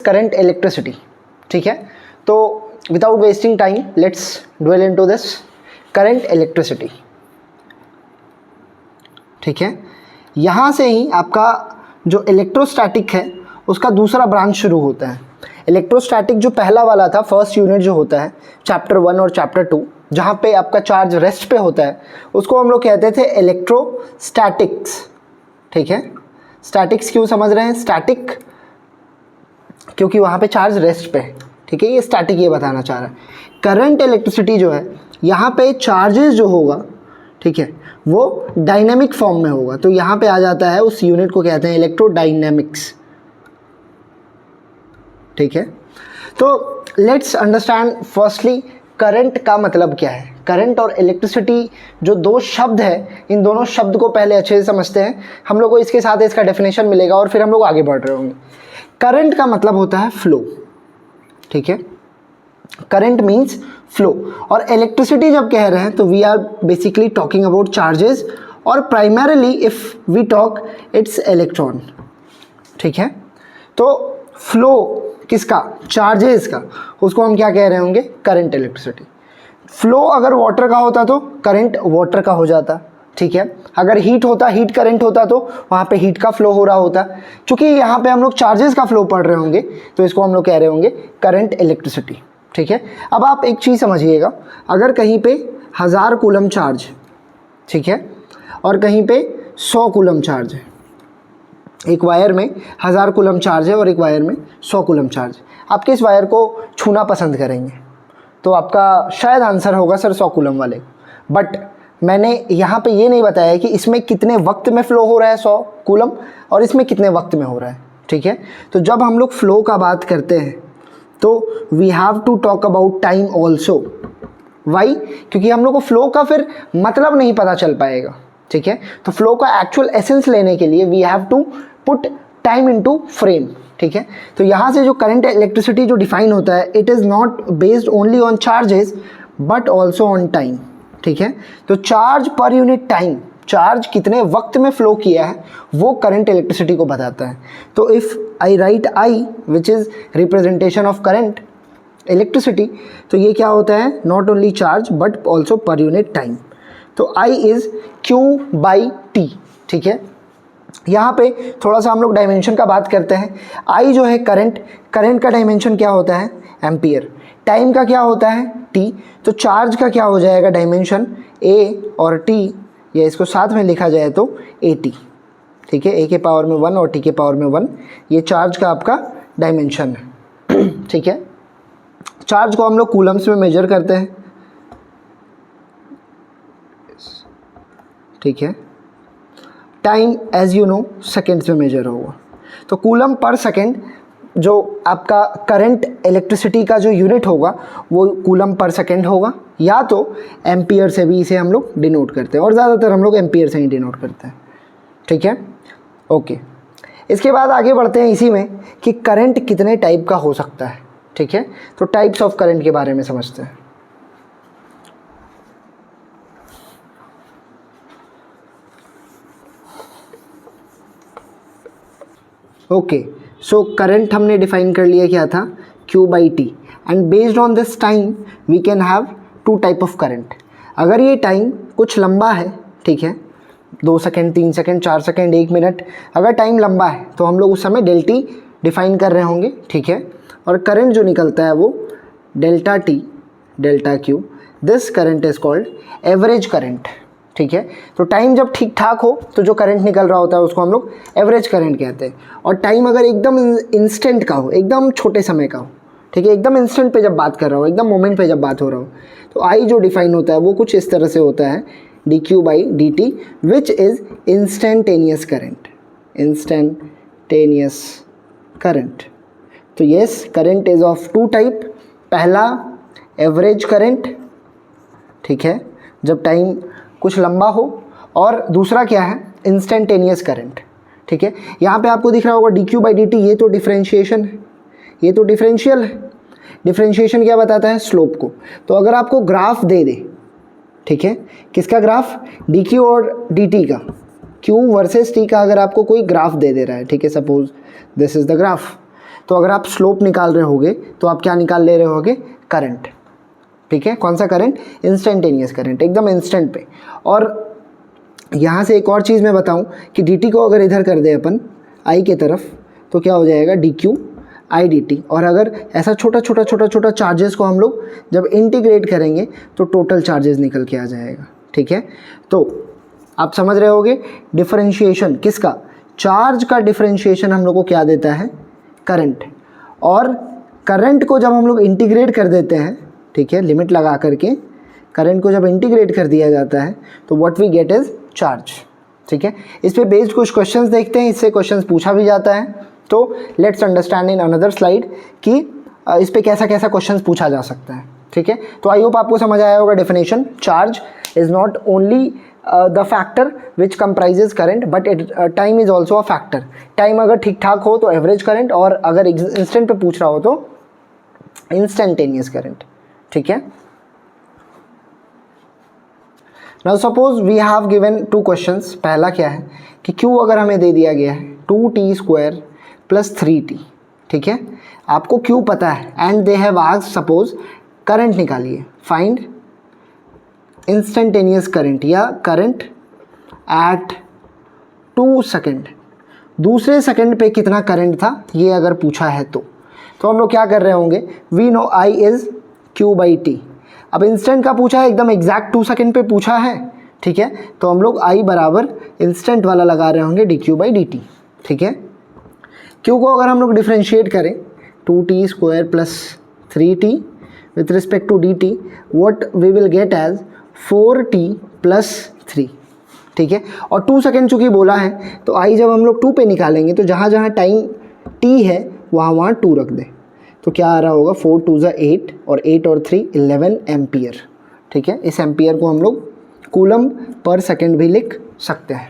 Current electricity, ठीक है। तो without wasting time let's dwell into this current electricity, ठीक है। यहाँ से ही आपका जो इलेक्ट्रोस्टैटिक है उसका दूसरा ब्रांच शुरू होता है। इलेक्ट्रोस्टैटिक जो पहला वाला था, फर्स्ट यूनिट जो होता है चैप्टर 1 और चैप्टर 2, जहाँ पे आपका चार्ज रेस्ट पे होता है, उसको हम लोग कहते थे इलेक्ट्रोस्टैटिक्स, ठीक है। स्टैटिक्स क्यों समझ रहे हैं? स्टैटिक क्योंकि वहाँ पे चार्ज रेस्ट पे है, ठीक है। ये स्टैटिक ये बताना चाह रहा है। करंट इलेक्ट्रिसिटी जो है यहाँ पे चार्जेस जो होगा, ठीक है, वो डायनेमिक फॉर्म में होगा। तो यहाँ पे आ जाता है, उस यूनिट को कहते हैं इलेक्ट्रोडायनेमिक्स, ठीक है। तो लेट्स अंडरस्टैंड फर्स्टली करंट का मतलब क्या है। करंट और इलेक्ट्रिसिटी जो दो शब्द है, इन दोनों शब्द को पहले अच्छे से समझते हैं। हम लोग को इसके साथ इसका डेफिनेशन मिलेगा और फिर हम लोग आगे बढ़ रहे होंगे। करंट का मतलब होता है फ्लो, ठीक है। Current means flow. और इलेक्ट्रिसिटी जब कह रहे हैं तो we are basically talking about charges, और primarily if we talk it's electron, ठीक है। तो फ्लो किसका? चार्जेस का, उसको हम क्या कह रहे होंगे? Current electricity. फ्लो अगर वाटर का होता तो करंट वाटर का हो जाता, ठीक है। अगर हीट होता, हीट करंट होता तो वहाँ पे हीट का फ्लो हो रहा होता। क्योंकि यहाँ पे हम लोग चार्जेस का फ्लो पढ़ रहे होंगे तो इसको हम लोग कह रहे होंगे करंट इलेक्ट्रिसिटी, ठीक है। अब आप एक चीज़ समझिएगा, अगर कहीं पे 1000 कूलम चार्ज, ठीक है, और कहीं पे 100 कूलम चार्ज है, एक वायर में 1000 कूलम चार्ज है और एक वायर में 100 कूलम चार्ज, आप किस वायर को छूना पसंद करेंगे? तो आपका शायद आंसर होगा सर 100 कूलम वाले। बट मैंने यहाँ पे ये नहीं बताया कि इसमें कितने वक्त में फ़्लो हो रहा है 100 कूलम और इसमें कितने वक्त में हो रहा है, ठीक है। तो जब हम लोग फ़्लो का बात करते हैं तो we have to talk about time also. Why? क्योंकि हम लोग को फ़्लो का फिर मतलब नहीं पता चल पाएगा, ठीक है। तो फ़्लो का एक्चुअल एसेंस लेने के लिए we have to put time into frame, ठीक है। तो यहाँ से जो करंट इलेक्ट्रिसिटी जो डिफाइन होता है, it is not based only on charges but also on time, ठीक है। तो charge per unit time, charge कितने वक्त में फ्लो किया है, वो करंट इलेक्ट्रिसिटी को बताता है। तो if I right I which is representation of current electricity, तो ये क्या होता है? Not only charge but also per unit time. तो आई इज़ Q/T, ठीक है। यहाँ पे थोड़ा सा हम लोग डायमेंशन का बात करते हैं। आई जो है करंट, करंट का डायमेंशन क्या होता है? एम्पियर। टाइम का क्या होता है? टी। तो चार्ज का क्या हो जाएगा डायमेंशन? ए और टी, या इसको साथ में लिखा जाए तो AT, ठीक है। ए के पावर में 1 और टी के पावर में 1, ये चार्ज का आपका डायमेंशन है, ठीक है। चार्ज को हम लोग कूलम्स में मेजर करते हैं, ठीक है। Time as you know seconds में मेजर होगा। तो कूलम पर सेकेंड जो आपका करंट इलेक्ट्रिसिटी का जो यूनिट होगा वो कूलम पर सेकेंड होगा, या तो एम्पियर से भी इसे हम लोग डिनोट करते हैं, और ज़्यादातर हम लोग एम्पियर से ही डिनोट करते हैं, ठीक है। ओके, इसके बाद आगे बढ़ते हैं इसी में कि करंट कितने टाइप का हो सकता है, ठीक है। तो टाइप्स ऑफ करंट के बारे में समझते हैं। ओके, सो करंट हमने डिफाइन कर लिया, क्या था? Q/T, and based on this time we can have 2 type of current. अगर ये टाइम कुछ लंबा है, ठीक है, 2 सेकेंड, 3 सेकेंड, 4 सेकेंड, 1 मिनट, अगर टाइम लंबा है तो हम लोग उस समय ΔT डिफाइन कर रहे होंगे, ठीक है। और करंट जो निकलता है वो ΔT, ΔQ, this current is called average current, ठीक है। तो टाइम जब ठीक ठाक हो तो जो करंट निकल रहा होता है उसको हम लोग एवरेज करंट कहते हैं। और टाइम अगर एकदम इंस्टेंट का हो, एकदम छोटे समय का हो, ठीक है, एकदम इंस्टेंट पे जब बात कर रहा हो, एकदम मोमेंट पे जब बात हो रहा हो, तो आई जो डिफाइन होता है वो कुछ इस तरह से होता है, dQ/dt, which is instantaneous current, instantaneous current. तो yes, current is of 2 type. पहला एवरेज करंट, ठीक है, जब टाइम कुछ लंबा हो, और दूसरा क्या है? इंस्टेंटेनियस करंट, ठीक है। यहाँ पे आपको दिख रहा होगा dQ/dt, ये तो डिफरेंशिएशन है, ये तो डिफरेंशियल है। डिफरेंशिएशन क्या बताता है? स्लोप को। तो अगर आपको ग्राफ दे दे, ठीक है, किसका ग्राफ? dQ और dt का, Q वर्सेस T का अगर आपको कोई ग्राफ दे रहा है, ठीक है, suppose this is the graph, तो अगर आप स्लोप निकाल रहे होगे तो आप क्या निकाल ले रहे होगे, करंट, ठीक है। कौन सा करंट, इंस्टेंटेनियस करंट, एकदम इंस्टेंट पे। और यहाँ से एक और चीज़ मैं बताऊँ कि dt को अगर इधर कर दे अपन I के तरफ तो क्या हो जाएगा, dq I dt। और अगर ऐसा छोटा छोटा चार्जेस को हम लोग जब इंटीग्रेट करेंगे तो टोटल चार्जेस निकल के आ जाएगा, ठीक है। तो आप समझ रहे होगे डिफरेंशिएशन किसका, चार्ज का डिफरेंशिएशन हम लोग को क्या देता है, करंट। और करंट को जब हम लोग इंटीग्रेट कर देते हैं, ठीक है, लिमिट लगा करके करंट को जब इंटीग्रेट कर दिया जाता है तो what we get is charge, ठीक है। इस पे बेस्ड कुछ क्वेश्चंस देखते हैं, इससे क्वेश्चंस पूछा भी जाता है। तो let's understand in another slide कि इस पे कैसा कैसा क्वेश्चंस पूछा जा सकता है, ठीक है। तो आई होप आपको समझ आया होगा definition. Charge is not only the factor which comprises current but time is also a factor. Time अगर ठीक ठाक हो तो एवरेज करंट, और अगर इंस्टेंट पे पूछ रहा हो तो इंस्टेंटेनियस करंट, ठीक है। Now suppose we have given 2 questions. पहला क्या है कि Q अगर हमें दे दिया गया है 2t² + 3t, ठीक है। आपको Q पता है and they have asked suppose current निकालिए, फाइंड इंस्टेंटेनियस करंट या करंट एट 2 सेकेंड, दूसरे सेकंड पे कितना करंट था ये अगर पूछा है तो हम लोग क्या कर रहे होंगे, we know I is Q/t। अब इंस्टेंट का पूछा है, एकदम एग्जैक्ट 2 सेकेंड पे पूछा है, ठीक है। तो हम लोग I बराबर इंस्टेंट वाला लगा रहे होंगे dq/dt, ठीक है। Q को अगर हम लोग डिफ्रेंशिएट करें 2t² + 3t with respect to dt, what we will get as 4t + 3, ठीक है। और 2 सेकेंड चूँकि बोला है तो I जब हम लोग 2 पे निकालेंगे तो जहाँ जहाँ टाइम t है वहाँ 2 रख दें, तो क्या आ रहा होगा 4 2 = 8 और 8 और 3 11 एम्पियर, ठीक है। इस एम्पियर को हम लोग कूलम पर सेकंड भी लिख सकते हैं।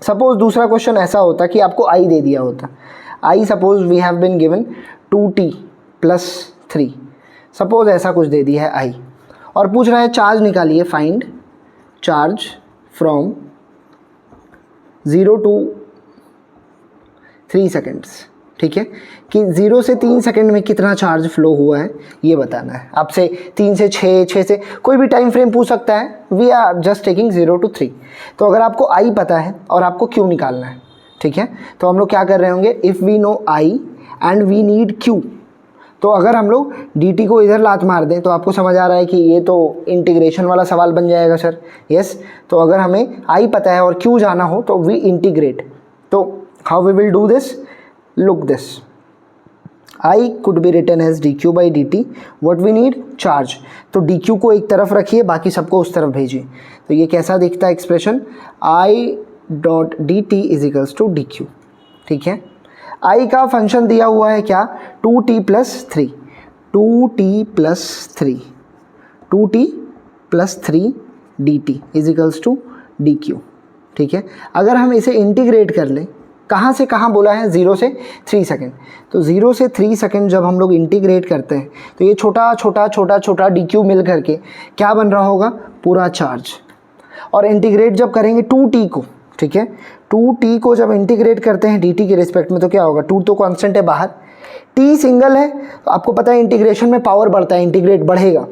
सपोज दूसरा क्वेश्चन ऐसा होता कि आपको I दे दिया होता, I suppose we have been given 2t + 3, suppose ऐसा कुछ दे दिया है I, और पूछ रहा है चार्ज निकालिए, find charge from 0 to 3 seconds, ठीक है। कि 0 से 3 सेकंड में कितना चार्ज फ्लो हुआ है ये बताना है आपसे। 3 से 6, 6 से कोई भी टाइम फ्रेम पूछ सकता है, we are just taking 0 to 3। तो अगर आपको I पता है और आपको Q निकालना है, ठीक है, तो हम लोग क्या कर रहे होंगे, if we know I and we need Q, तो अगर हम लोग dt को इधर लात मार दें तो आपको समझ आ रहा है कि ये तो इंटीग्रेशन वाला सवाल बन जाएगा सर, यस। तो अगर हमें I पता है और Q जाना हो तो वी इंटीग्रेट। तो how we will do this, look this, I could be written as dq/dt, what we need charge। तो dq को एक तरफ रखिए, बाकी सबको उस तरफ भेजिए। तो ये कैसा दिखता है एक्सप्रेशन, I.dt = dq, ठीक है। I का फंक्शन दिया हुआ है क्या, 2t + 3, 2t + 3, 2t + 3 dt = dq, ठीक है। अगर हम इसे इंटीग्रेट कर लें, कहाँ से कहाँ बोला है, 0 से 3 सेकेंड, तो 0 से 3 सेकेंड जब हम लोग इंटीग्रेट करते हैं तो ये छोटा छोटा dq मिल करके क्या बन रहा होगा, पूरा चार्ज। और इंटीग्रेट जब करेंगे 2t को, ठीक है, 2t को जब इंटीग्रेट करते हैं dt के रिस्पेक्ट में तो क्या होगा, 2 तो कांस्टेंट है बाहर, t सिंगल है, तो आपको पता है इंटीग्रेशन में पावर बढ़ता है, इंटीग्रेट बढ़ेगा,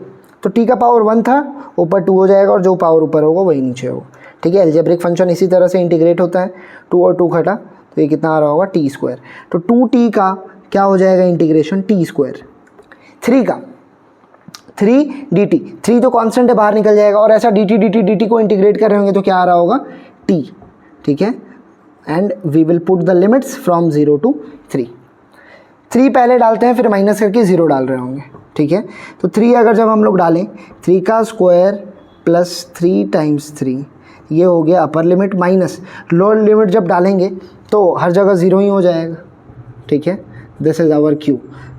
तो t का पावर 1 था, ऊपर 2 हो जाएगा और जो पावर ऊपर होगा वही नीचे होगा, ठीक है। अलजेब्रिक फंक्शन इसी तरह से इंटीग्रेट होता है, 2 और 2 घटा तो ये कितना आ रहा होगा, t²। तो 2t का क्या हो जाएगा इंटीग्रेशन, t²। 3 का 3 dt, 3 तो कांस्टेंट है बाहर निकल जाएगा, और ऐसा dt को इंटीग्रेट कर रहे होंगे तो क्या आ रहा होगा, t, ठीक है। And we will put the limits from 0 to 3। 3 पहले डालते हैं फिर माइनस करके 0 डाल रहे होंगे, ठीक है। तो 3 अगर जब हम लोग डालें 3 का स्क्वायर + 3 × 3, ये हो गया upper limit, minus lower limit जब डालेंगे तो हर जगह 0 ही हो जाएगा, ठीक है। This is our Q,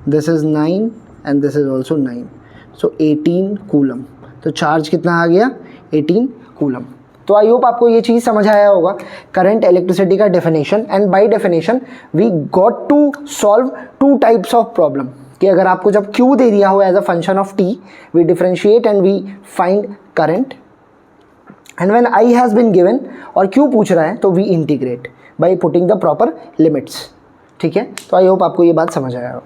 this is 9 एंड this is also 9, so 18 coulomb. तो चार्ज कितना आ गया, 18 कूलम। तो आई होप आपको ये चीज़ समझ आया होगा, करंट इलेक्ट्रिसिटी का definition. And by definition we got to solve 2 types of problem, कि अगर आपको जब Q दे दिया हो as a function of t, we differentiate and we find current, and when I has been given और Q पूछ रहा है तो we integrate by putting the proper limits, ठीक है, तो आई होप आपको ये बात समझ आया हो।